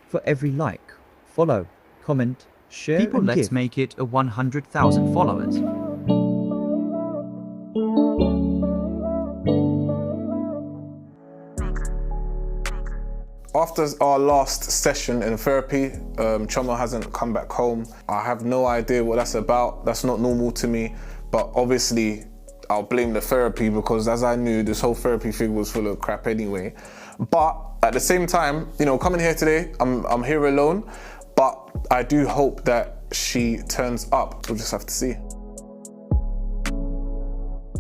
for every like, follow, comment, share People, and let's give. make it a 100,000 followers. After our last session in therapy, Choma hasn't come back home. I have no idea what that's about. That's not normal to me. But obviously, I'll blame the therapy because as I knew, this whole therapy thing was full of crap anyway. But at the same time, you know, coming here today, I'm here alone. But I do hope that she turns up. We'll just have to see.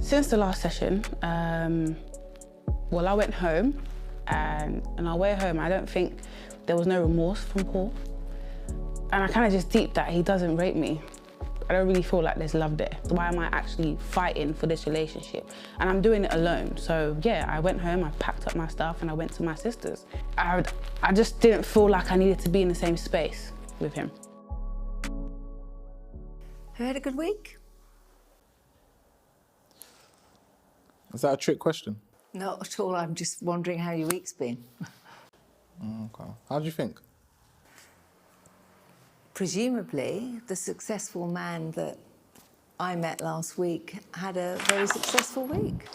Since the last session, well, I went home. And on our way home, I don't think there was no remorse from Paul. And I kind of just deeped that he doesn't rate me. I don't really feel like there's love there. Why am I actually fighting for this relationship? And I'm doing it alone. So yeah, I went home, I packed up my stuff and I went to my sister's. I just didn't feel like I needed to be in the same space with him. Have you had a good week? Is that a trick question? Not at all. I'm just wondering how your week's been. Okay. How do you think? Presumably, the successful man that I met last week had a very successful week.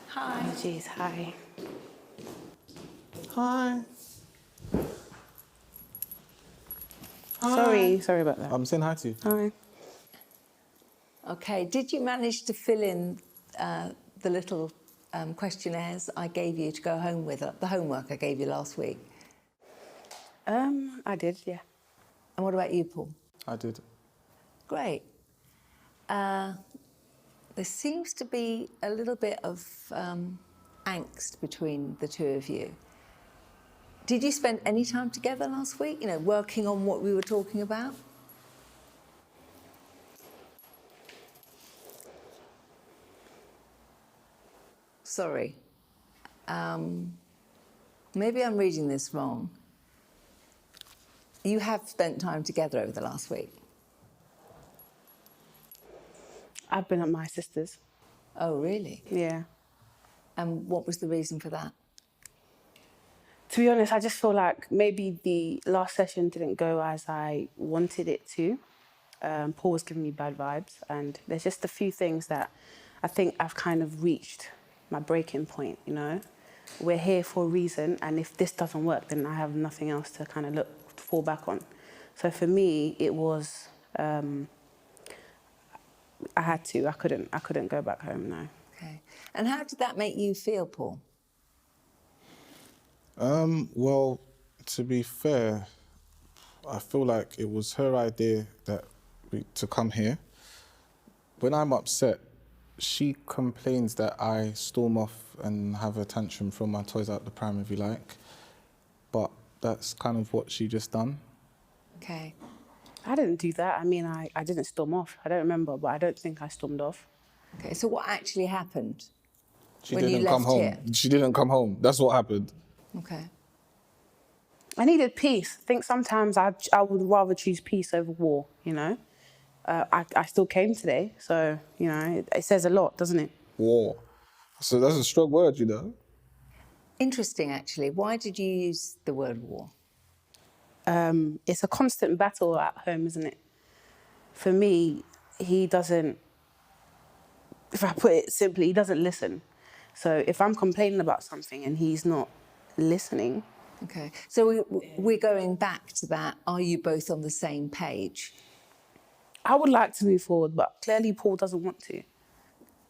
Hi. Oh, geez, hi. Hi. Sorry about that. I'm saying hi to you. Hi. Okay, did you manage to fill in the little questionnaires I gave you to go home with, the homework I gave you last week? I did, yeah. And what about you, Paul? I did. Great. There seems to be a little bit of angst between the two of you. Did you spend any time together last week, you know, working on what we were talking about? Sorry. Maybe I'm reading this wrong. You have spent time together over the last week? I've been at my sister's. Oh, really? Yeah. And what was the reason for that? To be honest, I just feel like maybe the last session didn't go as I wanted it to. Paul was giving me bad vibes, and there's just a few things that I think I've kind of reached my breaking point, you know? We're here for a reason, and if this doesn't work, then I have nothing else to kind of fall back on. So for me, it was, I couldn't go back home, no. Okay. And how did that make you feel, Paul? Well, to be fair, I feel like it was her idea to come here. When I'm upset, she complains that I storm off and have a tantrum, throw my toys out the pram, if you like. But that's kind of what she just done. Okay. I didn't do that. I mean, I didn't storm off. I don't remember, but I don't think I stormed off. Okay, so what actually happened She when you didn't left come home. here? She didn't come home. That's what happened. Okay. I needed peace. I think sometimes I would rather choose peace over war, you know? I still came today, so, you know, it says a lot, doesn't it? War. So that's a strong word, you know. Interesting, actually. Why did you use the word war? It's a constant battle at home, isn't it? For me, he doesn't, if I put it simply, he doesn't listen. So if I'm complaining about something and he's not listening. Okay, so we're going back to that. Are you both on the same page? I would like to move forward, but clearly Paul doesn't want to.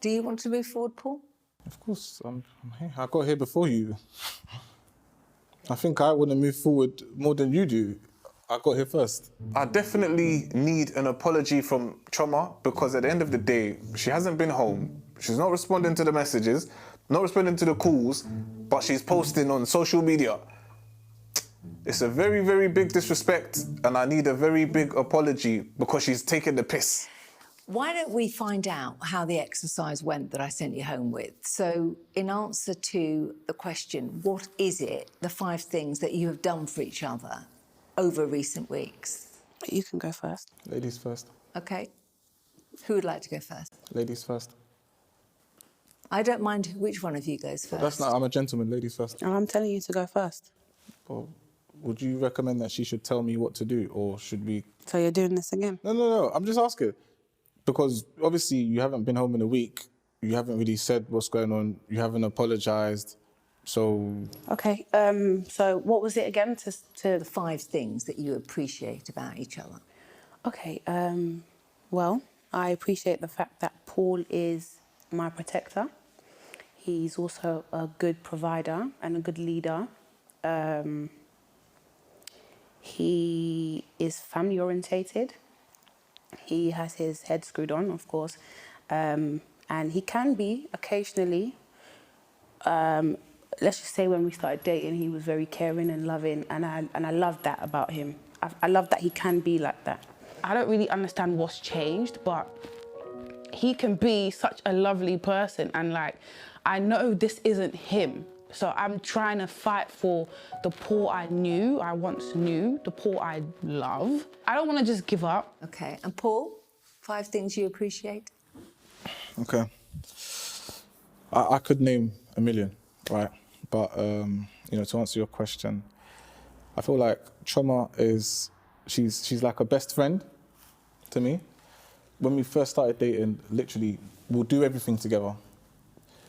Do you want to move forward, Paul? Of course, I'm here. I got here before you. I think I want to move forward more than you do. I got here first. I definitely need an apology from Choma because at the end of the day, she hasn't been home. She's not responding to the messages, not responding to the calls, but she's posting on social media. It's a very, very big disrespect, and I need a very big apology because she's taking the piss. Why don't we find out how the exercise went that I sent you home with? So in answer to the question, what is it, the 5 things that you have done for each other over recent weeks? You can go first. Ladies first. Okay. Who would like to go first? Ladies first. I don't mind which one of you goes first. That's not. I'm a gentleman. Ladies first. And I'm telling you to go first. Well, would you recommend that she should tell me what to do, or should we? So you're doing this again? No. I'm just asking because obviously you haven't been home in a week. You haven't really said what's going on. You haven't apologized. So. Okay. So what was it again? The 5 things that you appreciate about each other. Okay. Well, I appreciate the fact that Paul is my protector. He's also a good provider and a good leader. He is family orientated. He has his head screwed on, of course. And he can be occasionally, let's just say when we started dating, he was very caring and loving, and I love that about him. I love that he can be like that. I don't really understand what's changed, but he can be such a lovely person, and like, I know this isn't him. So I'm trying to fight for the Paul I once knew, the Paul I love. I don't want to just give up. Okay, and Paul, 5 things you appreciate? Okay. I could name a million, right? But, to answer your question, I feel like Choma she's like a best friend to me. When we first started dating, literally, we'll do everything together.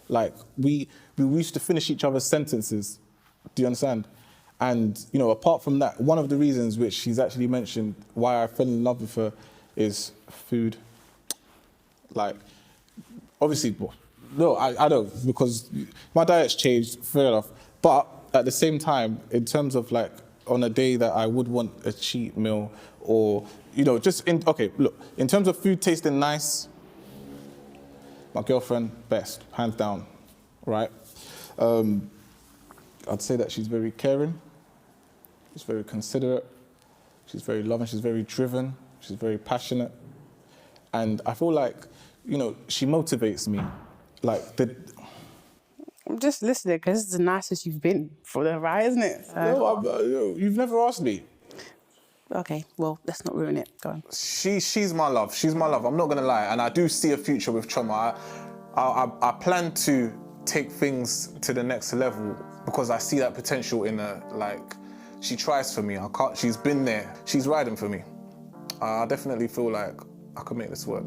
Like, we used to finish each other's sentences. Do you understand? And, apart from that, one of the reasons which she's actually mentioned why I fell in love with her is food. Like, obviously, no, I don't, because my diet's changed, fair enough. But at the same time, in terms of like, on a day that I would want a cheat meal or, in terms of food tasting nice, my girlfriend, best, hands down, right? I'd say that she's very caring, she's very considerate, she's very loving, she's very driven, she's very passionate. And I feel like, she motivates me. I'm just listening because this is the nicest you've been for the ride, isn't it? You've never asked me. Okay, well, let's not ruin it. Go on. She's my love. She's my love. I'm not gonna lie, and I do see a future with Choma. I plan to take things to the next level because I see that potential in her. Like, she tries for me. She's been there. She's riding for me. I definitely feel like I could make this work.